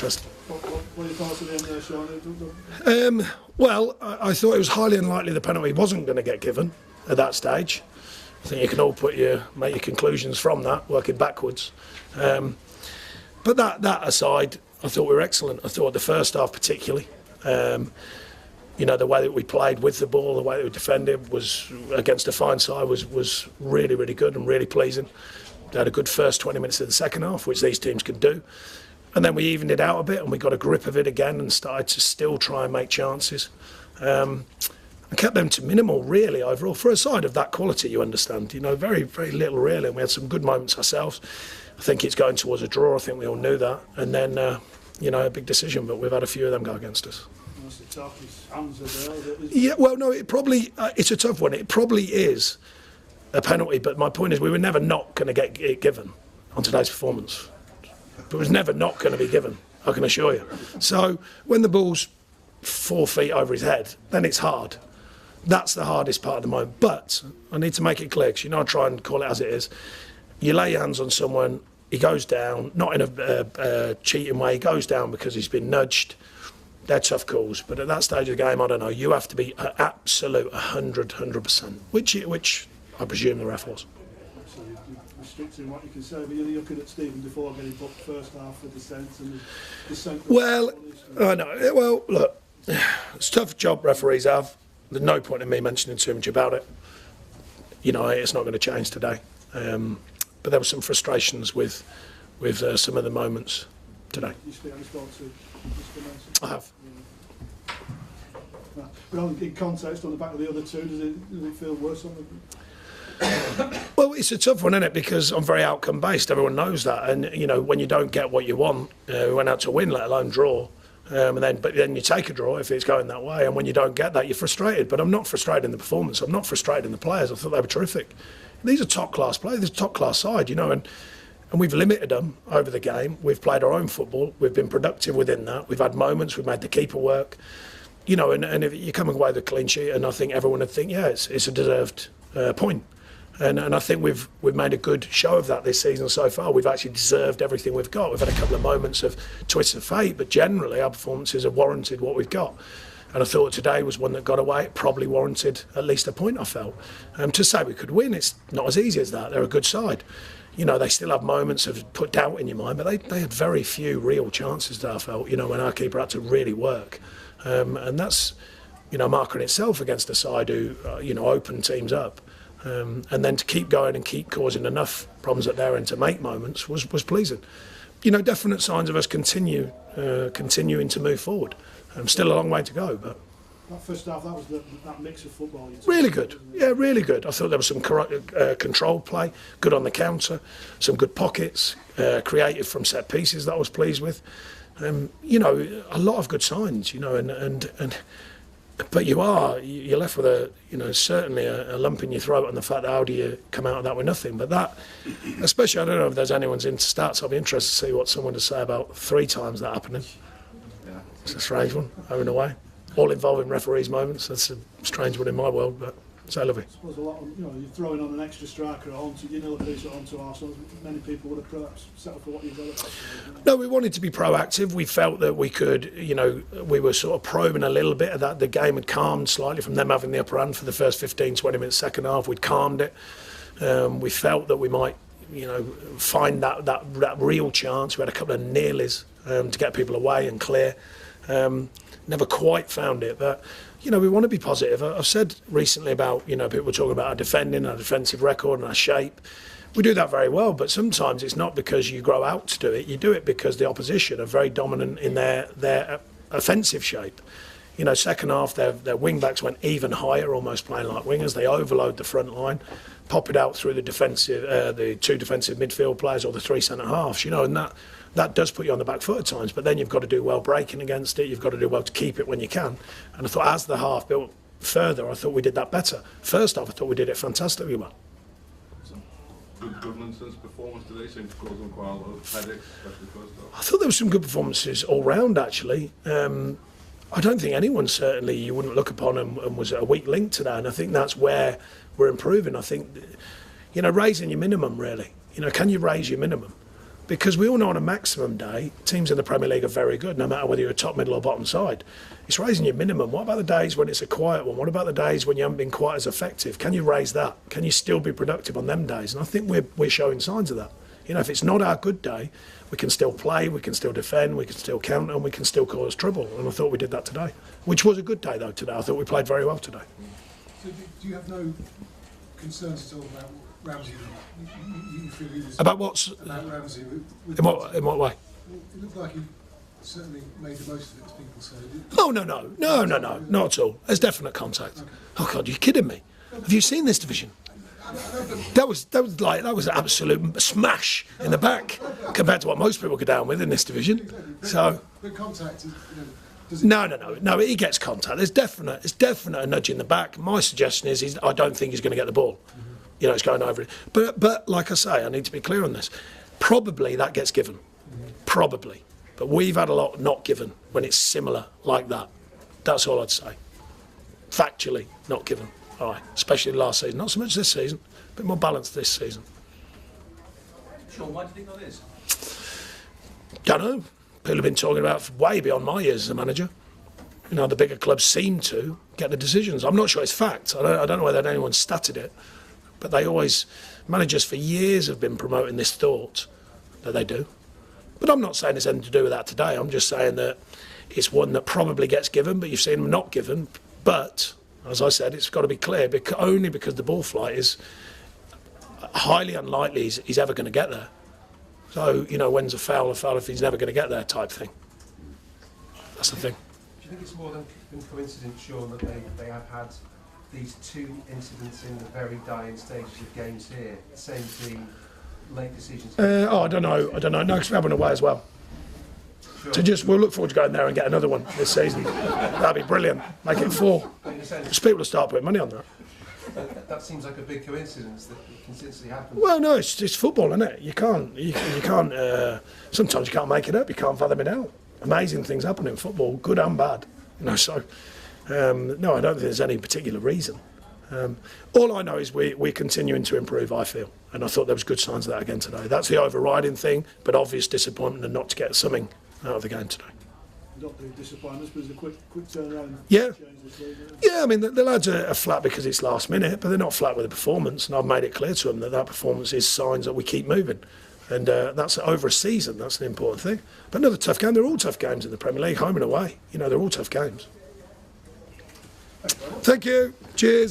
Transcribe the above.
interesting. What are your thoughts at the end there, Sean? Well, I thought it was highly unlikely the penalty wasn't going to get given at that stage. I think you can all make your conclusions from that, working backwards. But that aside, I thought we were excellent. I thought the first half particularly, the way that we played with the ball, the way that we defended was against a fine side was really, really good and really pleasing. They had a good first 20 minutes of the second half, which these teams can do. And then we evened it out a bit and we got a grip of it again and started to still try and make chances. And kept them to minimal, really, overall. For a side of that quality, you understand, very, very little, really. And we had some good moments ourselves. I think it's going towards a draw. I think we all knew that. And then, a big decision, but we've had a few of them go against us. Yeah, well, no, it's a tough one. It probably is a penalty, but my point is we were never not going to get it given on today's performance. It was never not going to be given, I can assure you. So when the ball's 4 feet over his head, then it's hard. That's the hardest part of the moment. But I need to make it clear, because I try and call it as it is. You lay your hands on someone, he goes down, not in a cheating way, he goes down because he's been nudged. They're tough calls. But at that stage of the game, I don't know, you have to be an absolute 100%, which I presume the ref was. Restricting what you can say, but you're looking at Stephen Defoe getting booked first half for dissent and dissent. Well, I know. Well, look, it's a tough job referees have. There's no point in me mentioning too much about it. It's not going to change today. But there were some frustrations with some of the moments today. You speak to Mr. Mason? I have. Yeah. But in context, on the back of the other two, does it feel worse on the? Well, it's a tough one, isn't it? Because I'm very outcome based. Everyone knows that, and when you don't get what you want, we went out to win, let alone draw. But then you take a draw if it's going that way, and when you don't get that, you're frustrated. But I'm not frustrated in the performance. I'm not frustrated in the players. I thought they were terrific. These are top class players. This is a top class side, and we've limited them over the game. We've played our own football. We've been productive within that. We've had moments. We've made the keeper work. And if you come away with a clean sheet, and I think everyone would think, yeah, it's a deserved point. And I think we've made a good show of that this season so far. We've actually deserved everything we've got. We've had a couple of moments of twists of fate, but generally our performances have warranted what we've got. And I thought today was one that got away. It probably warranted at least a point, I felt. To say we could win, it's not as easy as that. They're a good side. They still have moments of put doubt in your mind, but they had very few real chances that I felt, when our keeper had to really work. And that's, a marker in itself against a side who, open teams up. And then to keep going and keep causing enough problems at their end to make moments was pleasing. Definite signs of us continuing to move forward. Still a long way to go, but that first half, that was that mix of football. Really good, yeah, really good. I thought there was some controlled play, good on the counter, some good pockets, creative from set pieces that I was pleased with. A lot of good signs, but you're left with certainly a lump in your throat on the fact that how do you come out of that with nothing. But that, especially, I don't know if there's anyone's into stats. I'll be interested to see what someone to say about 3 times that happening. Yeah. It's a strange one, home and away. All involving referees' moments. That's a strange one in my world, but c'est la vie. I suppose a lot of, you're throwing on an extra striker at home, look at it at home to Arsenal. Many people would have perhaps settled for what you've got. No, we wanted to be proactive. We felt that we could, we were sort of probing a little bit of that. The game had calmed slightly from them having the upper hand for the first 15, 20 minutes, second half. We'd calmed it. We felt that we might, find that real chance. We had a couple of nearlies to get people away and clear. Never quite found it, but we want to be positive. I've said recently about people were talking about our defending, our defensive record and our shape. We do that very well, but sometimes it's not because you grow out to do it. You do it because the opposition are very dominant in their offensive shape. Second half their wing backs went even higher, almost playing like wingers. They overload the front line, pop it out through the 2 defensive midfield players or the 3 centre halves. And that does put you on the back foot at times, but then you've got to do well breaking against it. You've got to do well to keep it when you can. And I thought as the half built further, I thought we did that better. First half, I thought we did it fantastically well. Good Goodmanson's performance today seemed to cause them quite a lot of headaches, especially first half. I thought there were some good performances all round, actually. I don't think anyone certainly you wouldn't look upon and was a weak link to that, and I think that's where we're improving. I think, raising your minimum, really. Can you raise your minimum? because we all know on a maximum day, teams in the Premier League are very good, no matter whether you're a top, middle or bottom side. It's raising your minimum. What about the days when it's a quiet one? What about the days when you haven't been quite as effective? Can you raise that? Can you still be productive on them days? And I think we're showing signs of that. You know, if it's not our good day, we can still play, we can still defend, we can still counter, and we can still cause trouble. And I thought we did that today, which was a good day though today. I thought we played very well today. So do you have no concerns at all about Ramsey? You feel he was About what's? about Ramsey? In what way? It looked like he certainly made the most of it, as people say. Oh, no, not at all. There's definite contact. Okay. Oh God, you're kidding me. Have you seen this division? That was an absolute smash in the back compared to what most people go down with in this division. So, but contact, no. He gets contact. It's definite a nudge in the back. My suggestion is I don't think he's going to get the ball. You know, it's going over it. But like I say, I need to be clear on this. Probably that gets given. Probably. But we've had a lot not given when it's similar like that. That's all I'd say. Factually, not given. All right, especially last season. Not so much this season, a bit more balanced this season. Sean, why do you think that is? Don't know. People have been talking about way beyond my years as a manager. You know, the bigger clubs seem to get the decisions. I'm not sure it's fact. I don't know whether anyone's statted it, but managers for years have been promoting this thought that they do. But I'm not saying it's anything to do with that today. I'm just saying that it's one that probably gets given, but you've seen them not given. But as I said, it's got to be clear, only because the ball flight is highly unlikely he's ever going to get there. So, you know, when's a foul if he's never going to get there type thing. That's the thing. Do you think it's more than coincidence, Sean, that they have had these two incidents in the very dying stages of games here, the same team, late decisions? I don't know. No, because we're having away as well. Sure. So we'll look forward to going there and get another one this season. That'd be brilliant. Make it 4. Just people will start putting money on that. That seems like a big coincidence that it consistently happens. Well, no, it's football, isn't it? You can't. Sometimes you can't make it up. You can't fathom it out. Amazing things happen in football, good and bad. You know, so no, I don't think there's any particular reason. All I know is we're continuing to improve, I feel, and I thought there was good signs of that again today. That's the overriding thing, but obvious disappointment and not to get something out of the game today. Not the disappointments, but it's a quick turnaround. Yeah. Yeah, I mean, the lads are flat because it's last minute, but they're not flat with the performance, and I've made it clear to them that performance is signs that we keep moving. And that's over a season, that's an important thing. But another tough game, they're all tough games in the Premier League, home and away. You know, they're all tough games. Thank you. Cheers.